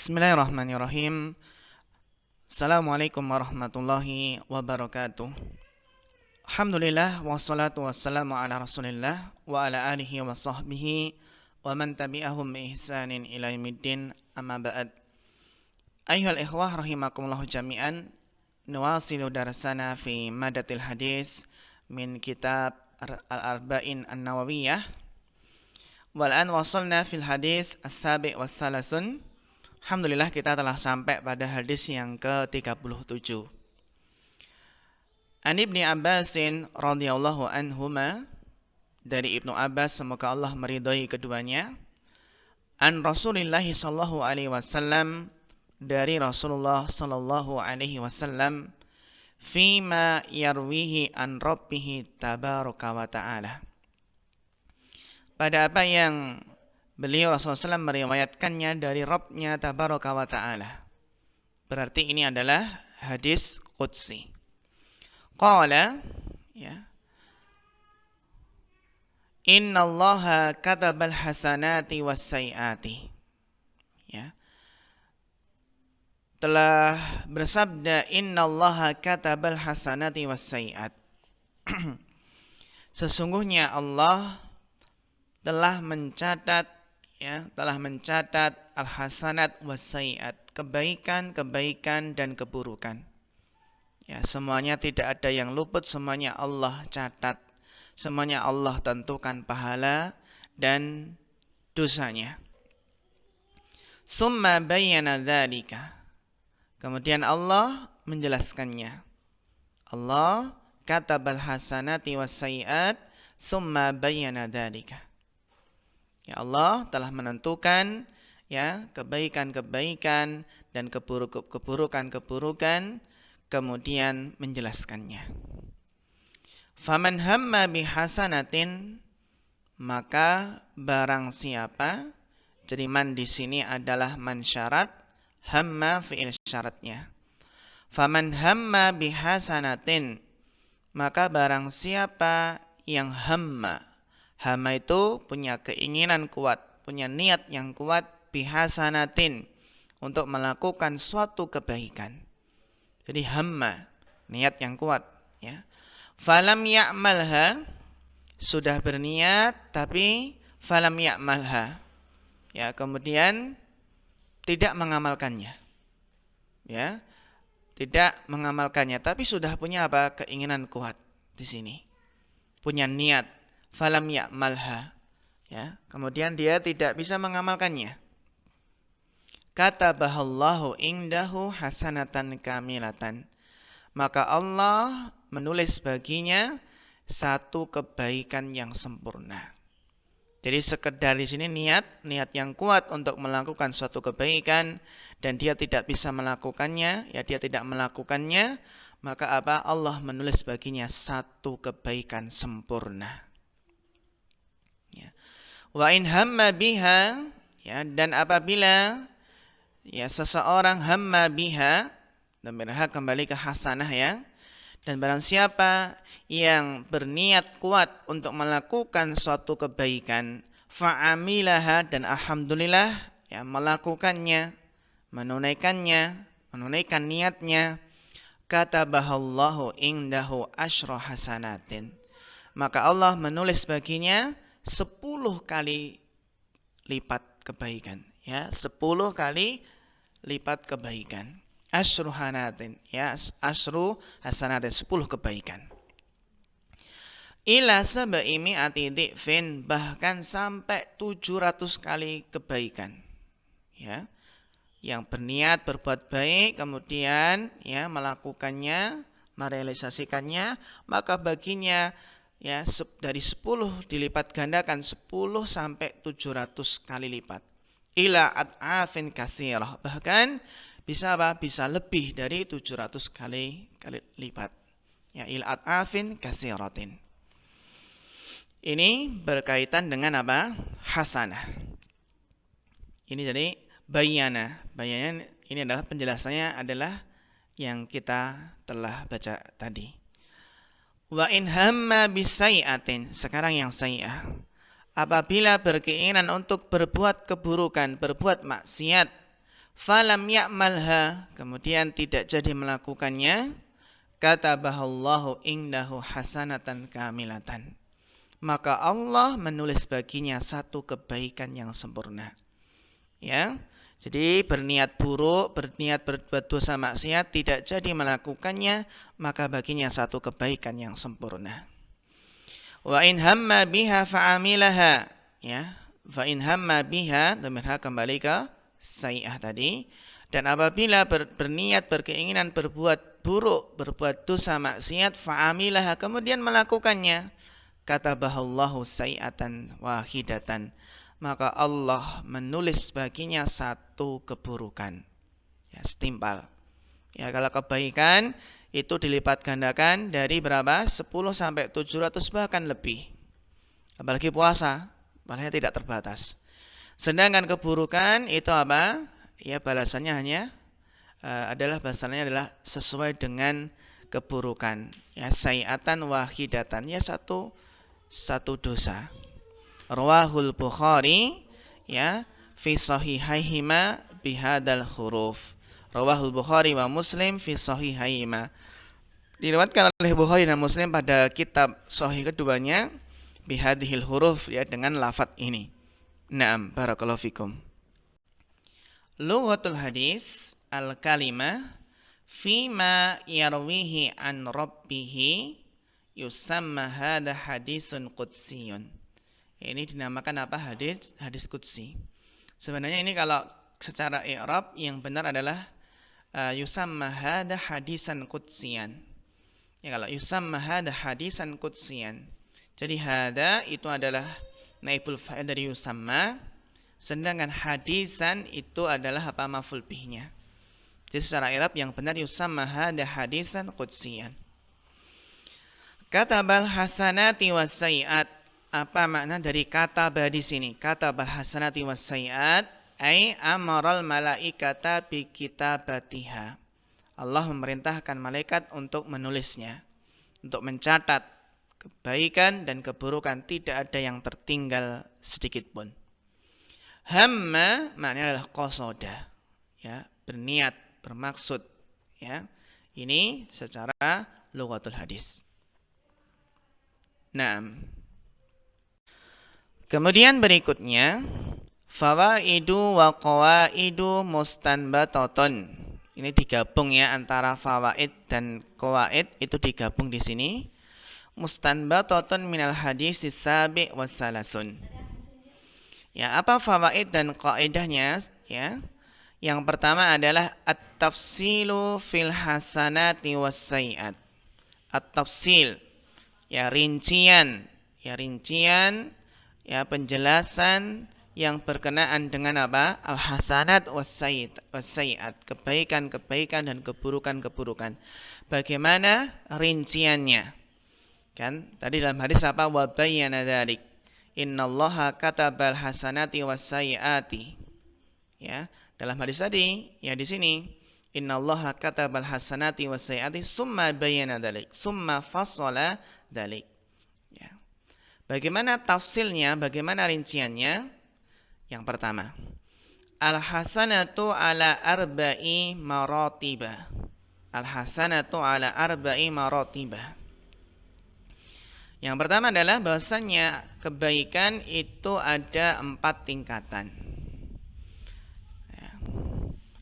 Bismillahirrahmanirrahim. Assalamualaikum warahmatullahi wabarakatuh. Alhamdulillah wassalatu wassalamu ala Rasulillah wa ala alihi wa sahbihi wa man tabi'ahum bi ihsanin ila yaumiddin, amma ba'd. Ayyuhal ikhwah rahimakumullah jami'an, nuwasilu darsana fi madatil hadis min kitab Al-Arba'in An-Nawawiyah. Wal an wasalna fil hadis as-sabi' was-salasun. Alhamdulillah kita telah sampai pada hadis yang ke-37. An Ibni Abbasin radhiyallahu anhuma, dari Ibnu Abbas semoga Allah meridhai keduanya. An Rasulillah sallallahu alaihi wasallam, dari Rasulullah sallallahu alaihi wasallam, fima yarwihi an rabbih tabaraka wa ta'ala, pada apa yang beliau Rasulullah SAW meriwayatkannya dari Rabb-Nya Tabaraka wa Ta'ala. Berarti ini adalah hadis qudsi. Qala, ya, innallaha katabal hasanati was-sayyiati. Ya. Telah bersabda, innallaha katabal hasanati was-sayyiat. Sesungguhnya Allah telah mencatat al-hasanat was-sayyiat, kebaikan-kebaikan dan keburukan. Ya, semuanya tidak ada yang luput, semuanya Allah catat. Semuanya Allah tentukan pahala dan dosanya. Summa bayyana dzalika. Kemudian Allah menjelaskannya. Allah katabal hasanati was-sayyiat, summa bayyana dzalika. Ya, Allah telah menentukan ya kebaikan-kebaikan dan keburukan-keburukan, kemudian menjelaskannya. Faman hamma bihasanatin, maka barang siapa, jadi man di sini adalah man syarat, hamma fi'il syaratnya. Faman hamma bihasanatin, maka barang siapa yang hamma itu punya keinginan kuat, punya niat yang kuat, bihasanatin, untuk melakukan suatu kebaikan. Jadi hamma, niat yang kuat. Ya. Falam ya'malha, sudah berniat tapi falam ya'malha. Ya, kemudian tidak mengamalkannya. Ya, tidak mengamalkannya, tapi sudah punya apa? Keinginan kuat di sini. Punya niat. Falam ya'malha, ya, kemudian dia tidak bisa mengamalkannya. Katabahallahu indahu hasanatan kamilatan, maka Allah menulis baginya satu kebaikan yang sempurna. Jadi sekedar di sini niat yang kuat untuk melakukan suatu kebaikan dan dia tidak bisa melakukannya, ya dia tidak melakukannya, maka apa? Allah menulis baginya satu kebaikan sempurna. Ya. Wa in hamma biha, ya, dan apabila ya seseorang hamma biha, dan berhak kembali ke hasanah, ya, dan barang siapa yang berniat kuat untuk melakukan suatu kebaikan, fa'amilaha, dan alhamdulillah ya melakukannya, menunaikan niatnya, katabahallahu indahu asyra hasanatin, maka Allah menulis baginya 10 kali lipat kebaikan, ya, 10 kali lipat kebaikan. Asyru hasanatin, ya, asyru hasanatin, 10 kebaikan. Ila sab'i mi'ati dhi'fin, bahkan sampai 700 kali kebaikan. Ya. Yang berniat berbuat baik kemudian ya melakukannya, merealisasikannya, maka baginya ya dari 10 dilipat gandakan 10 sampai 700 kali lipat. Ila ad'afin katsirah, bahkan bisa apa? Bisa lebih dari 700 kali lipat. Ya, ila ad'afin katsiratin. Ini berkaitan dengan apa? Hasanah. Ini jadi bayana. Bayana ini adalah penjelasannya adalah yang kita telah baca tadi. Wa in hamma bisayyatin, sekarang yang sayyi'ah. Apabila berkeinginan untuk berbuat keburukan, berbuat maksiat, falam ya'malha, kemudian tidak jadi melakukannya, katabahallahu indahu hasanatan kamilatan, maka Allah menulis baginya satu kebaikan yang sempurna. Ya. Jadi berniat buruk, berniat berbuat dosa maksiat, tidak jadi melakukannya, maka baginya satu kebaikan yang sempurna. Wa in hamma biha fa'amilaha, ya. Fa in hamma biha, dhamirha kembali ke sayi'ah tadi. Dan apabila berniat, berkeinginan berbuat buruk, berbuat dosa maksiat, fa'amilaha, kemudian melakukannya, katabahallahu sayi'atan wahidatan, maka Allah menulis baginya satu keburukan. Ya, setimpal. Ya, kalau kebaikan itu dilipat gandakan dari berapa? 10 sampai 700 bahkan lebih. Apalagi puasa, pahalanya tidak terbatas. Sedangkan keburukan itu apa? Ya, balasannya hanya balasannya adalah sesuai dengan keburukan. Ya, sayi'atan wahidatan, ya satu dosa. Rawahul Bukhari, ya, fi sahihaihima bihadal huruf. Rawahul Bukhari wa Muslim fi sahihaihima. Diriwayatkan oleh Bukhari dan Muslim pada kitab sahih keduanya bihadhil huruf, ya, dengan lafaz ini. Naam, barakallahu fikum. Lughatul hadis al-kalimah fima yarwihi an rabbih yusamma hadha hadisun qudsiyun. Ini dinamakan apa? Hadis qudsi. Sebenarnya ini kalau secara i'rab yang benar adalah yusamma hadha hadisan qudsiyan. Ya, kalau yusamma hadha hadisan qudsiyan. Jadi hadha itu adalah naibul fa'il dari yusamma, sedangkan hadisan itu adalah apa? Maf'ul bihnya. Jadi secara i'rab yang benar yusamma hadha hadisan qudsiyan. Katabal hasanati was sayiat. Apa makna dari kataba di sini? Katabal hasanati was sayiat ay amaral malaikata bi kitabatiha. Allah memerintahkan malaikat untuk menulisnya, untuk mencatat kebaikan dan keburukan, tidak ada yang tertinggal sedikit pun. Hamma maknanya adalah qasada, ya, berniat, bermaksud, ya. Ini secara lughatul hadis. Naam. Kemudian berikutnya fawaidu wa qawaidu mustanbatatun. Ini digabung, ya, antara fawaid dan qawaid itu digabung di sini. Mustanbatatun minal hadis sabi' wassalasun. Ya, apa fawaid dan qaidahnya, ya? Yang pertama adalah at-tafsilu fil hasanati was sayiat. At-tafsil, ya, rincian, ya, penjelasan yang berkenaan dengan apa? Al-hasanat was-sayiat, kebaikan-kebaikan dan keburukan-keburukan. Bagaimana rinciannya? Kan tadi dalam hadis apa? Wa bayyana dzalik. Innallaha katabal hasanati was-sayiati. Ya, dalam hadis tadi, ya, di sini innallaha katabal hasanati was-sayiati summa bayyana dzalik, summa fassala dzalik. Bagaimana tafsilnya, bagaimana rinciannya? Yang pertama, al-hasanatu ala arba'i maratibah. Al-hasanatu ala arba'i maratibah. Yang pertama adalah bahwasannya kebaikan itu ada 4 tingkatan.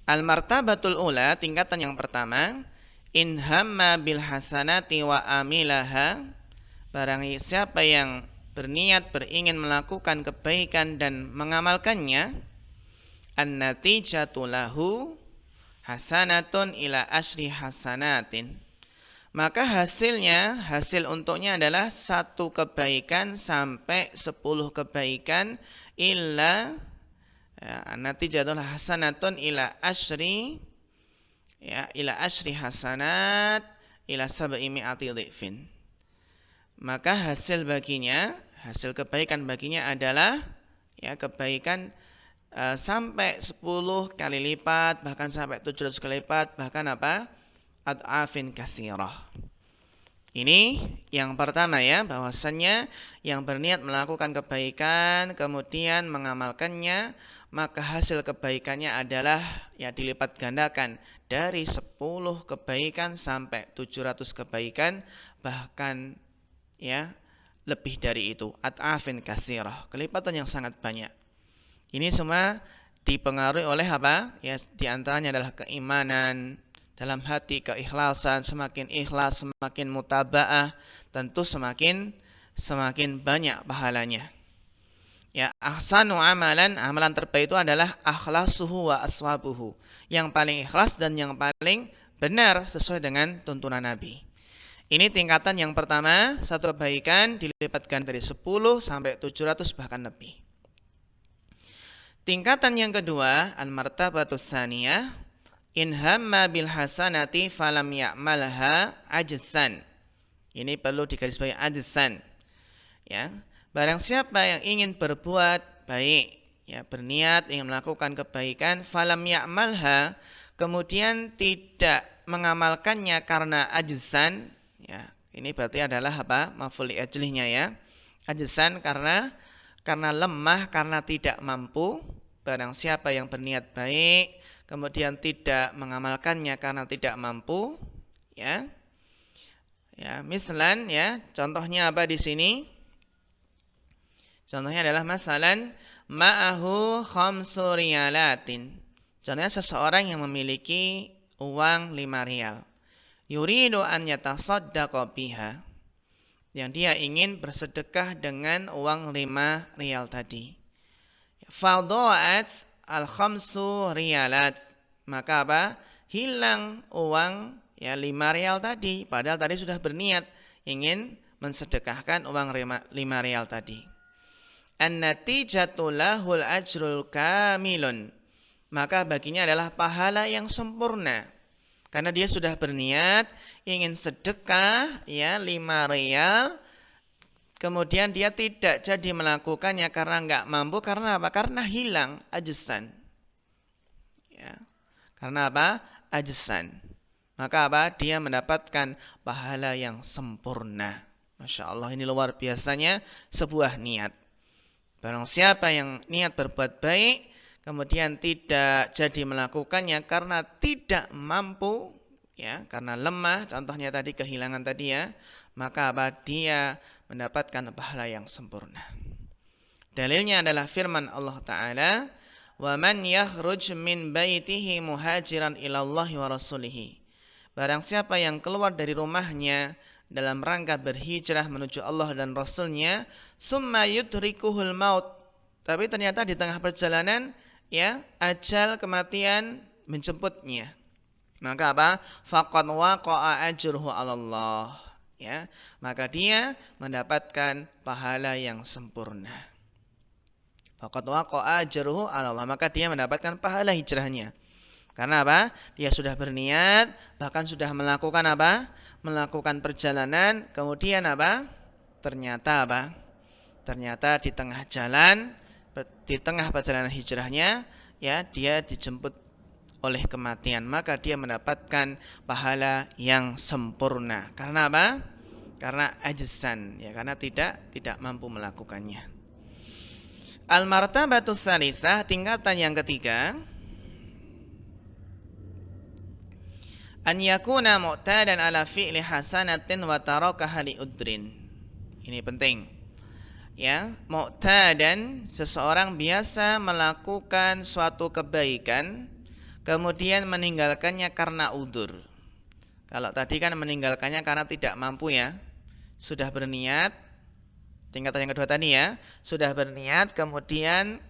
Al-martabatul ula, tingkatan yang pertama, in hamma bil hasanati wa amilaha, barang siapa yang berniat, beringin melakukan kebaikan dan mengamalkannya, an-natijatu lahu hasanatun ila asyri hasanatin, maka hasilnya, hasil untuknya adalah 1 kebaikan sampai 10 kebaikan, illa, ya, natijatu hasanatun ila asyri, ya, ila asyri hasanat ila sab'i mi'ati dhifin. Maka hasil baginya, hasil kebaikan baginya adalah, ya, kebaikan sampai 10 kali lipat, bahkan sampai 700 kali lipat, bahkan apa? Ad'afin kasirah. Ini yang pertama, ya, bahwasannya yang berniat melakukan kebaikan kemudian mengamalkannya, maka hasil kebaikannya adalah ya dilipat gandakan dari 10 kebaikan sampai 700 kebaikan, bahkan ya lebih dari itu. At'afin katsirah, kelipatan yang sangat banyak. Ini semua dipengaruhi oleh apa? Ya, di antaranya adalah keimanan dalam hati, keikhlasan. Semakin ikhlas, semakin mutaba'ah, tentu semakin banyak pahalanya. Ya, ahsanu amalan, amalan terbaik itu adalah akhlasuhu wa aswabuhu. Yang paling ikhlas dan yang paling benar sesuai dengan tuntunan Nabi. Ini tingkatan yang pertama, satu kebaikan dilipatkan dari 10 sampai 700 bahkan lebih. Tingkatan yang kedua, al-martabatus tsaniyah, in hamma bil hasanati falam ya'malha ajsan. Ini perlu digarisbawahi ajsan. Ya, barang siapa yang ingin berbuat baik, ya berniat ingin melakukan kebaikan, falam ya'malha, kemudian tidak mengamalkannya karena ajsan, ya, ini berarti adalah apa? Maf'ul li ajlihnya ya. Ajsan karena lemah, karena tidak mampu. Barang siapa yang berniat baik kemudian tidak mengamalkannya karena tidak mampu, ya. Ya, misalan ya, contohnya apa di sini? Contohnya adalah masalan ma'ahu khamsu riyalatin. Contohnya seseorang yang memiliki uang 5 rial. Yuridu an yatasaddaqa biha. Yang dia ingin bersedekah dengan uang 5 rial tadi. Fadha'at al-khamsu riyalat. Maka apa? Hilang uang ya 5 rial tadi. Padahal tadi sudah berniat ingin mensedekahkan uang 5 rial tadi. An-natijatu lahul ajrul kamilun. Maka baginya adalah pahala yang sempurna. Karena dia sudah berniat ingin sedekah ya 5 rial. Kemudian dia tidak jadi melakukannya karena nggak mampu. Karena apa? Karena hilang ajsan. Ya. Karena apa? Ajsan. Maka apa? Dia mendapatkan pahala yang sempurna. Masya Allah, ini luar biasanya sebuah niat. Barang siapa yang niat berbuat baik, kemudian tidak jadi melakukannya karena tidak mampu, ya, karena lemah, contohnya tadi kehilangan tadi ya, maka apa? Dia mendapatkan pahala yang sempurna. Dalilnya adalah firman Allah Ta'ala, وَمَنْ يَخْرُجْ مِنْ بَيْتِهِ مُهَاجِرًا إِلَى اللَّهِ وَرَسُولِهِ. Barang siapa yang keluar dari rumahnya dalam rangka berhijrah menuju Allah dan Rasulnya, summa yudrikuhul maut. Tapi ternyata di tengah perjalanan, ya, ajal kematian menjemputnya. Maka apa? Faqad waqa'a ajruhu 'ala Allah. Ya, maka dia mendapatkan pahala yang sempurna. Faqad waqa'a ajruhu 'ala Allah. Maka dia mendapatkan pahala hijrahnya. Karena apa? Dia sudah berniat, bahkan sudah melakukan apa? Melakukan perjalanan, kemudian apa? Ternyata apa? Ternyata di tengah jalan, di tengah perjalanan hijrahnya, ya, dia dijemput oleh kematian, maka dia mendapatkan pahala yang sempurna. Karena apa? Karena ajsan, ya, karena tidak mampu melakukannya. Al-martabatus tsalisah, tingkatan yang ketiga, an yakuna mu'tadan ala fi'li hasanatin wa tarakaha li udrin. Ini penting. Ya, mu'tadan, seseorang biasa melakukan suatu kebaikan kemudian meninggalkannya karena udzur. Kalau tadi kan meninggalkannya karena tidak mampu ya. Sudah berniat, tingkatan yang kedua tadi ya, sudah berniat kemudian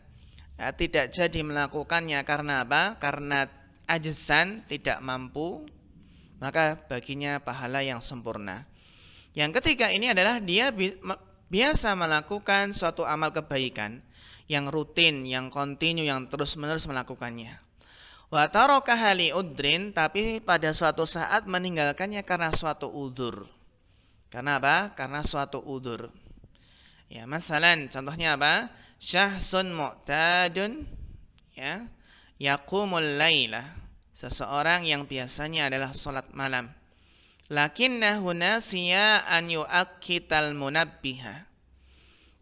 ya, tidak jadi melakukannya karena apa? Karena ajzan, tidak mampu, maka baginya pahala yang sempurna. Yang ketiga ini adalah dia biasa melakukan suatu amal kebaikan yang rutin, yang kontinu, yang terus-menerus melakukannya. Wa tarakaha li udrin, tapi pada suatu saat meninggalkannya karena suatu udzur. Karena apa? Karena suatu udzur. Ya, masalan contohnya apa? Syahsun mu'tadun, ya, yaqumul laila. Seseorang yang biasanya adalah salat malam. Lakinnahu nasiya an yu'akkital munabbiha.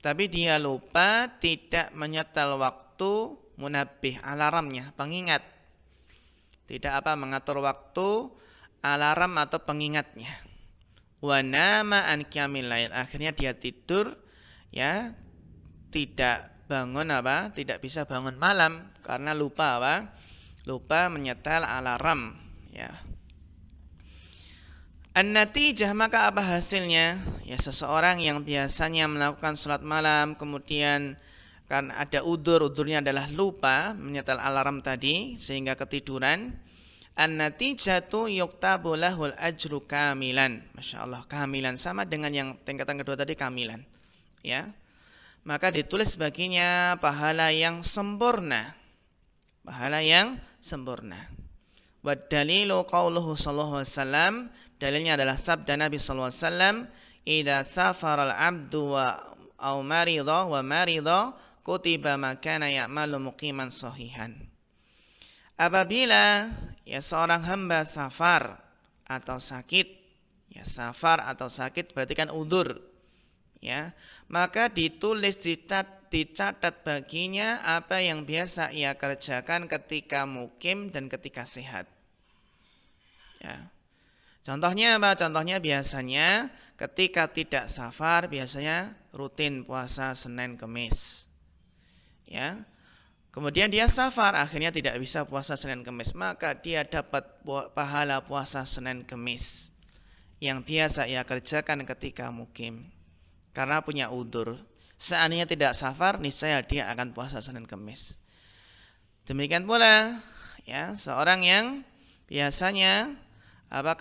Tapi dia lupa tidak menyetel waktu munabbih, alarmnya, pengingat. Tidak mengatur waktu, alarm atau pengingatnya. Wa nama an qiyamil lail. Akhirnya dia tidur, ya, tidak bangun tidak bisa bangun malam karena lupa lupa menyetel alarm, ya. An-natijah, maka apa hasilnya? Ya, seseorang yang biasanya melakukan sholat malam kemudian kan ada udurnya adalah lupa menyetel alarm tadi sehingga ketiduran. An-natijatu yuktabu lahul ajru kamilan. Masya Allah, kamilan sama dengan yang tingkatan kedua tadi, kamilan, ya. Maka ditulis baginya pahala yang sempurna. Pahala yang sempurna. Wa dalilu qauluhu sallallahu alaihi wasallam, dalilnya adalah sabda Nabi sallallahu alaihi wasallam, "Idza safara al-'abdu wa marida kutiba ma kana ya'malu muqiman sahihan." Apabila ya seorang hamba safar atau sakit, ya safar atau sakit berarti kan udzur, ya, maka ditulis dicatat baginya apa yang biasa ia kerjakan ketika mukim dan ketika sehat. Ya. Contohnya apa? Contohnya biasanya ketika tidak safar biasanya rutin puasa Senin Kemis. Ya. Kemudian dia safar, akhirnya tidak bisa puasa Senin Kemis, maka dia dapat pahala puasa Senin Kemis yang biasa ia kerjakan ketika mukim karena punya udzur. Seandainya tidak safar, niscaya dia akan puasa Senin Kemis. Demikian pula, ya, seorang yang biasanya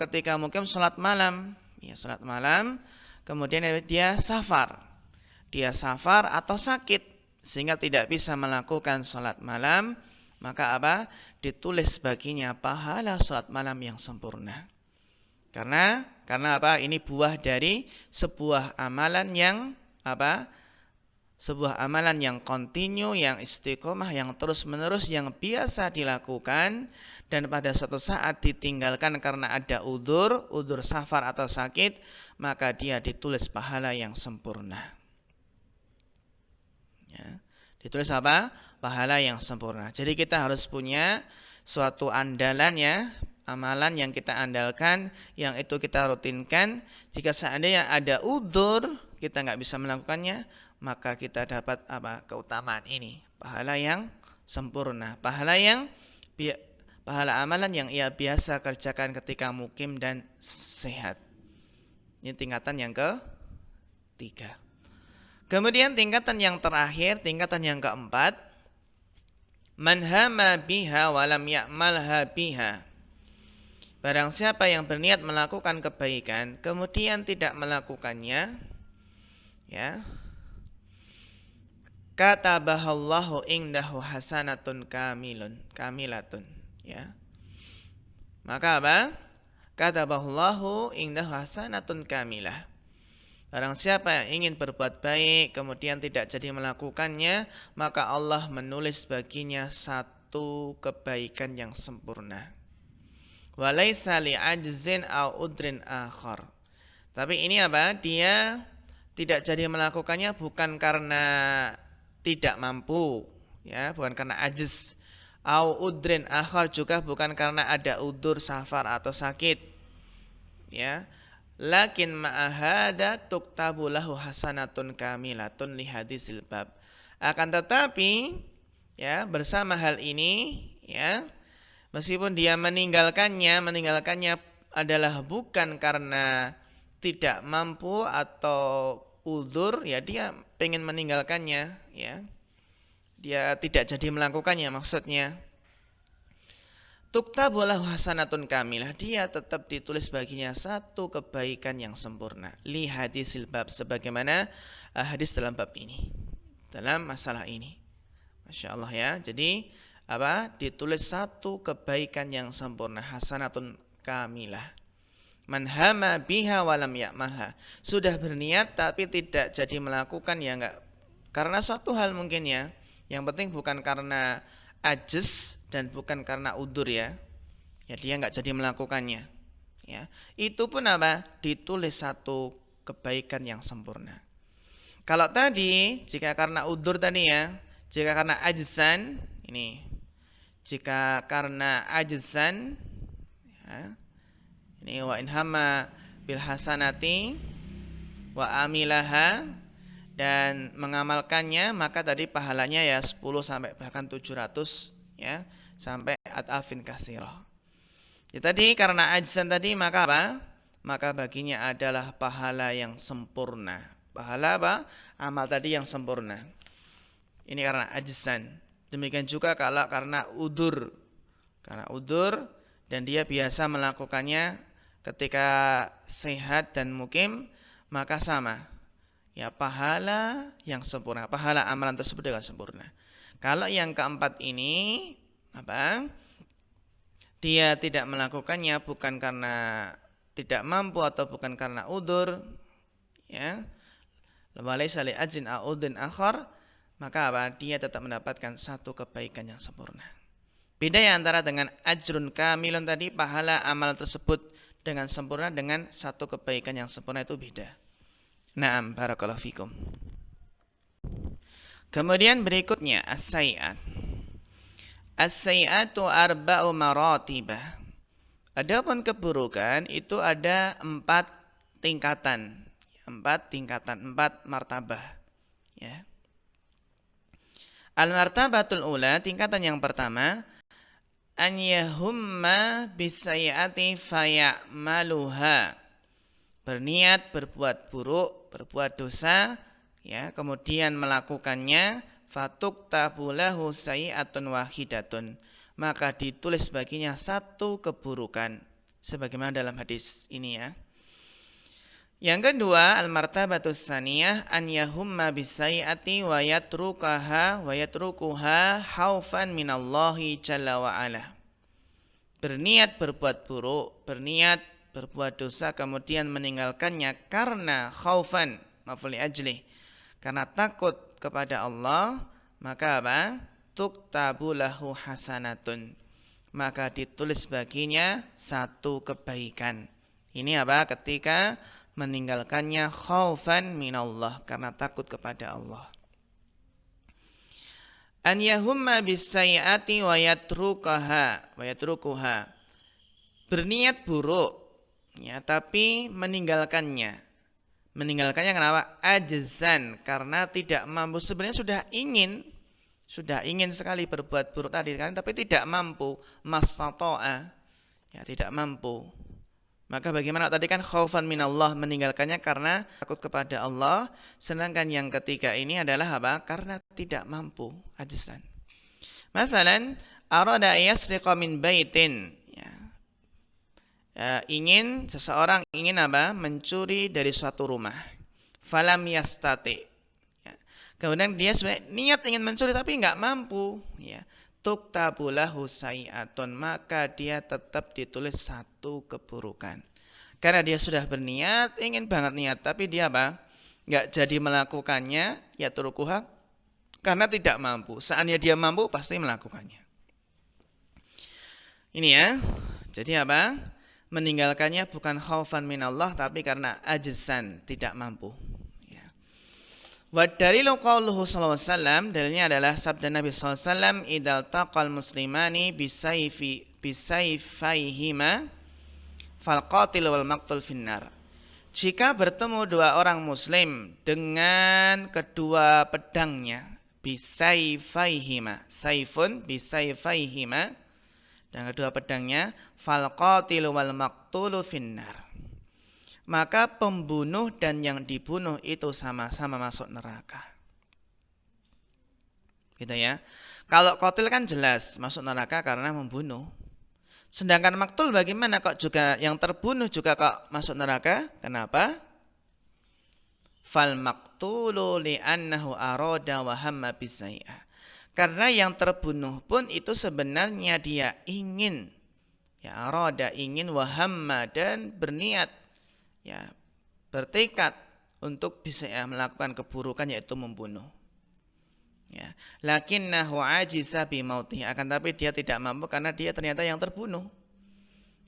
ketika mukim sholat malam, ya sholat malam, kemudian dia safar atau sakit sehingga tidak bisa melakukan sholat malam, maka ditulis baginya pahala sholat malam yang sempurna. Karena ini buah dari sebuah amalan yang sebuah amalan yang kontinu, yang istiqomah, yang terus-menerus, yang biasa dilakukan dan pada suatu saat ditinggalkan karena ada udzur safar atau sakit, maka dia ditulis pahala yang sempurna. Ya, ditulis pahala yang sempurna. Jadi kita harus punya suatu andalan, ya, amalan yang kita andalkan, yang itu kita rutinkan. Jika seandainya ada udzur, kita nggak bisa melakukannya, maka kita dapat keutamaan ini, pahala yang sempurna, pahala amalan yang ia biasa kerjakan ketika mukim dan sehat. Ini tingkatan yang ketiga. Kemudian tingkatan yang terakhir, tingkatan yang keempat, man hama biha wa lam ya'malha biha. Barang siapa yang berniat melakukan kebaikan kemudian tidak melakukannya, ya, katabahallahu indahu hasanatun kamilatun, ya. Maka katabahallahu indahu hasanatun kamilah. Barang siapa yang ingin berbuat baik kemudian tidak jadi melakukannya, maka Allah menulis baginya satu kebaikan yang sempurna. Walaisa li'ajzin au udrin akhar. Tapi ini dia tidak jadi melakukannya bukan karena tidak mampu, ya, bukan karena ajiz. Au udrin akhar, juga bukan karena ada udzur safar atau sakit, ya. Lakin ma'ahada tuktabu lahu hasanatun kamilatun li hadisil bab. Akan tetapi, ya, bersama hal ini, ya, meskipun dia meninggalkannya adalah bukan karena tidak mampu atau udzur, ya, dia pengen meninggalkannya, ya. Dia tidak jadi melakukannya maksudnya. Tuktabu lahu hasanatun kamilah, dia tetap ditulis baginya satu kebaikan yang sempurna. Li hadisil bab, sebagaimana hadis dalam bab ini, dalam masalah ini. Masya Allah, ya. Jadi ditulis satu kebaikan yang sempurna, hasanatun kamilah. Man hama biha walam ya'malha. Sudah berniat tapi tidak jadi melakukan, ya, enggak karena suatu hal mungkin, ya. Yang penting bukan karena ajiz dan bukan karena udzur, ya. Ya, dia enggak jadi melakukannya, ya. Itu pun ditulis satu kebaikan yang sempurna. Kalau tadi jika karena udzur tadi, ya, jika karena ajzan, Ini jika karena ajzan, ya, ini wa in hamma bil hasanati wa amilaha, dan mengamalkannya, maka tadi pahalanya ya 10 sampai bahkan 700, ya, sampai at'afin katsirah. Ya, tadi karena ajzan tadi, maka apa? Maka baginya adalah pahala yang sempurna. Pahala apa? Amal tadi yang sempurna. Ini karena ajzan. Demikian juga kalau karena udur. Karena udur dan dia biasa melakukannya ketika sehat dan mukim, maka sama. Ya, pahala yang sempurna. Pahala amalan tersebut dengan sempurna. Kalau yang keempat ini, apa? Dia tidak melakukannya bukan karena tidak mampu atau bukan karena udur, ya. Walaysa li ajin a'udin akhar, maka apa? Dia tetap mendapatkan satu kebaikan yang sempurna. Beda ya antara dengan ajrun kamilun tadi, pahala amal tersebut dengan sempurna, dengan satu kebaikan yang sempurna, itu beda. Naam, barakallahu fikum. Kemudian berikutnya as-sayyi'at. As-sayyi'atu arba'u maratibah. Adapun keburukan itu ada 4 tingkatan. 4 tingkatan, 4 martabah, ya. Al-martabatul ula, tingkatan yang pertama, an yahumma bisayyi'ati faya'maluha. Berniat berbuat buruk, berbuat dosa, ya, kemudian melakukannya, fatuktabu lahu sayyi'atun wahidatun, maka ditulis baginya satu keburukan, sebagaimana dalam hadis ini, ya. Yang kedua, al-martabatus saniyah an yahumma bisayyi'ati wa yatrukuha haufan minallahi jalla wa ala. Berniat berbuat buruk, berniat berbuat dosa, kemudian meninggalkannya karena khaufan, maf'ul li ajli, karena takut kepada Allah, maka apa? Tuktabu lahu hasanatun, maka ditulis baginya satu kebaikan. Ini apa? Ketika meninggalkannya khaufan minallah, karena takut kepada Allah. An yahumma bisayyi'ati wa yatrukuha. Berniat buruk, ya, tapi meninggalkannya. Meninggalkannya kenapa? Ajzan, karena tidak mampu. Sebenarnya sudah ingin sekali berbuat buruk tadi kan, tapi tidak mampu. Mastata'a, ya, tidak mampu. Maka bagaimana tadi kan khaufan minallah, meninggalkannya karena takut kepada Allah. Sedangkan yang ketiga ini adalah apa? Karena tidak mampu, ajzan. Masalan, arada yasriqa min baitin, ya. Seseorang ingin apa? Mencuri dari suatu rumah. Falam yastati, ya. Kemudian dia sebenarnya niat ingin mencuri tapi enggak mampu, ya. Tuktabu lahu sayyi'atun, maka dia tetap ditulis satu keburukan. Karena dia sudah berniat, ingin banget niat, tapi dia apa? Enggak jadi melakukannya, ya turukuha, karena tidak mampu. Seandainya dia mampu, pasti melakukannya. Ini ya. Jadi apa? Meninggalkannya bukan khaufan minallah, tapi karena ajzan, tidak mampu. Wa dalilu qauluhu sallallahu alaihi wasallam, dalilnya adalah sabda Nabi sallallahu alaihi wasallam, idal taqal muslimani bisayfaihima fal qatil wal maqtul finnar. Jika bertemu dua orang muslim dengan kedua pedangnya, bisayfaihima, saifun bisayfaihima, dan kedua pedangnya, fal qatil wal maqtulu finnar, maka pembunuh dan yang dibunuh itu sama-sama masuk neraka. Gitu ya. Kalau qatil kan jelas masuk neraka karena membunuh. Sedangkan maktul bagaimana, kok juga yang terbunuh juga kok masuk neraka? Kenapa? Fal maqtulu li'annahu arada wa hamma bisayyi'ah. Karena yang terbunuh pun itu sebenarnya dia ingin, ya, arada, ingin, wa hamma, dan berniat, ya, bertekad untuk bisa, ya, melakukan keburukan, yaitu membunuh. Ya, lakinnahu ajiza bi mautih, akan tapi dia tidak mampu karena dia ternyata yang terbunuh.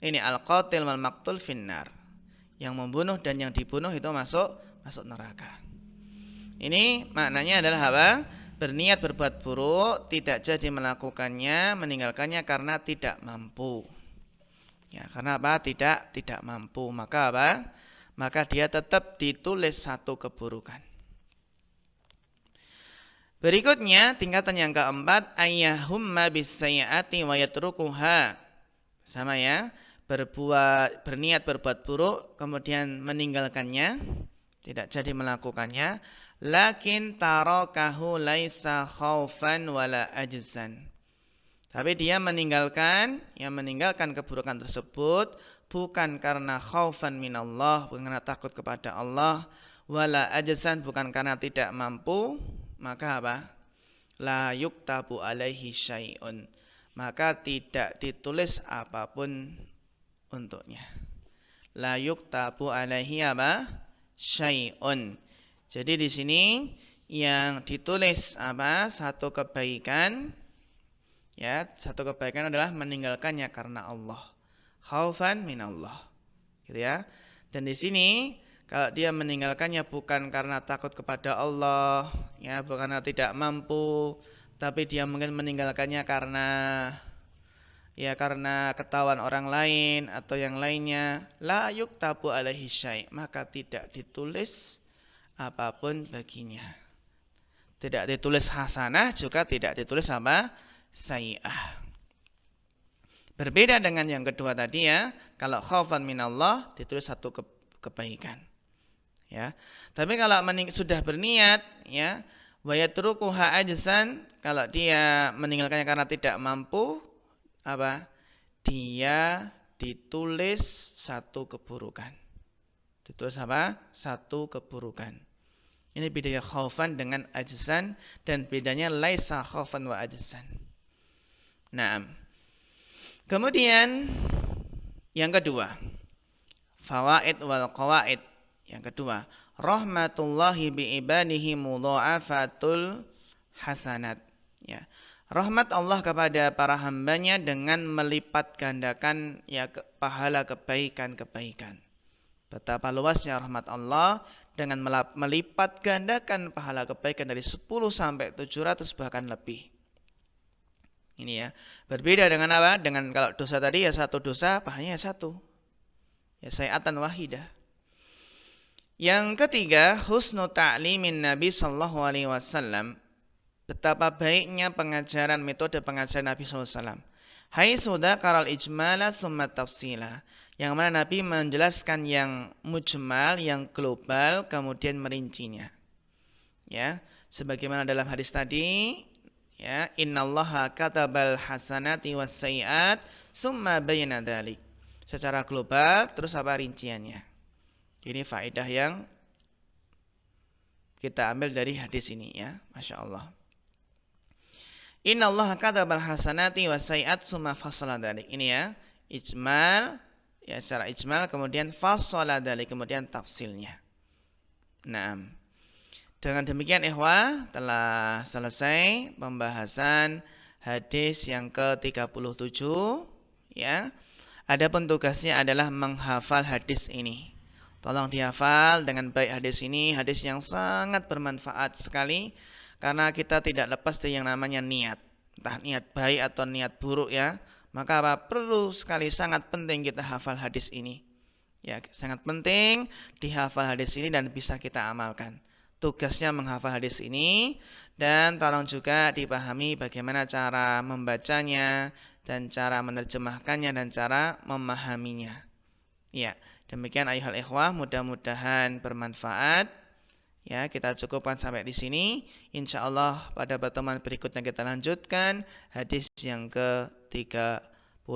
Ini al-qatil wal maqtul finnar. Yang membunuh dan yang dibunuh itu masuk neraka. Ini maknanya adalah apa? berniat berbuat buruk, tidak jadi melakukannya, meninggalkannya karena tidak mampu. Ya, karena apa? Tidak mampu. Maka apa? Maka dia tetap ditulis satu keburukan. Berikutnya, tingkatan yang keempat, ayyahumma bisayyi'ati wa yatrukuha. Sama ya, berniat berbuat buruk, kemudian meninggalkannya, tidak jadi melakukannya. Lakin tarakahu laisa khaufan wala ajzan. Tapi dia meninggalkan keburukan tersebut bukan karena khaufan minallah, bukan karena takut kepada Allah, wala ajzan, bukan karena tidak mampu, maka apa? La yuktabu alaihi syai'un. Maka tidak ditulis apapun untuknya. La yuktabu alaihi apa? Syai'un. Jadi di sini yang ditulis apa? Satu kebaikan. Ya, satu kebaikan adalah meninggalkannya karena Allah. Khaufan minallah. Gitu ya. Dan di sini kalau dia meninggalkannya bukan karena takut kepada Allah, ya, bukan karena tidak mampu, tapi dia mungkin meninggalkannya karena ketahuan orang lain atau yang lainnya, la yuktabu alaihi syai', maka tidak ditulis apapun baginya. Tidak ditulis hasanah, juga tidak ditulis apa? Sayyi'ah. Berbeda dengan yang kedua tadi ya, kalau khaufan minallah ditulis satu kebaikan. Ya. Tapi kalau sudah berniat ya, wa yatrukuha ajzan, kalau dia meninggalkannya karena tidak mampu, apa? Dia ditulis satu keburukan. Ditulis apa? Satu keburukan. Ini bedanya khaufan dengan ajzan, dan bedanya laisa khaufan wa ajzan. Nah, kemudian yang kedua, fawaid wal qawaid. Yang kedua, rahmatullahi bi ibadihi mudha'afatul hasanat. Ya. Rahmat Allah kepada para hambanya dengan melipat gandakan ya pahala kebaikan-kebaikan. Betapa luasnya rahmat Allah dengan melipat gandakan pahala kebaikan dari 10 sampai 700 bahkan lebih. Ini ya. Berbeda dengan apa? Dengan kalau dosa tadi ya satu dosa, pahalanya satu. Ya sayatan wahidah. Yang ketiga, husnu ta'limin Nabi sallallahu alaihi wasallam. Betapa baiknya pengajaran, metode pengajaran Nabi sallallahu alaihi wasallam. Hai sudah karal ijmala summa tafsila. Yang mana Nabi menjelaskan yang mujmal, yang global, kemudian merincinya. Ya, sebagaimana dalam hadis tadi, ya, innallaha katabal hasanati was sayiat summa bayyana dzalik. Secara global, terus apa rinciannya. Ini faedah yang kita ambil dari hadis ini ya, Masya Allah. Innallaha katabal hasanati was sayiat summa fassala dzalik. Ini ya, ijmal. Ya, secara ijmal, kemudian fassala dzalik, kemudian tafsilnya. Nah, dengan demikian ikhwah telah selesai pembahasan hadis yang ke-37 ya. Adapun tugasnya adalah menghafal hadis ini. Tolong dihafal dengan baik hadis ini, hadis yang sangat bermanfaat sekali karena kita tidak lepas dari yang namanya niat. Entah niat baik atau niat buruk ya. Maka apa? Perlu sekali, sangat penting kita hafal hadis ini. Ya, sangat penting dihafal hadis ini dan bisa kita amalkan. Tugasnya menghafal hadis ini, dan tolong juga dipahami bagaimana cara membacanya dan cara menerjemahkannya dan cara memahaminya. Ya, demikian ayuhal ikhwah, mudah-mudahan bermanfaat. Ya, kita cukupkan sampai di sini. Insyaallah pada pertemuan berikutnya kita lanjutkan hadis yang ke-38.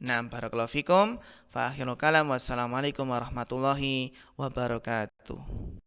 Nah, barakallahu fikum. Fa akhirul kalam. Wassalamualaikum warahmatullahi wabarakatuh.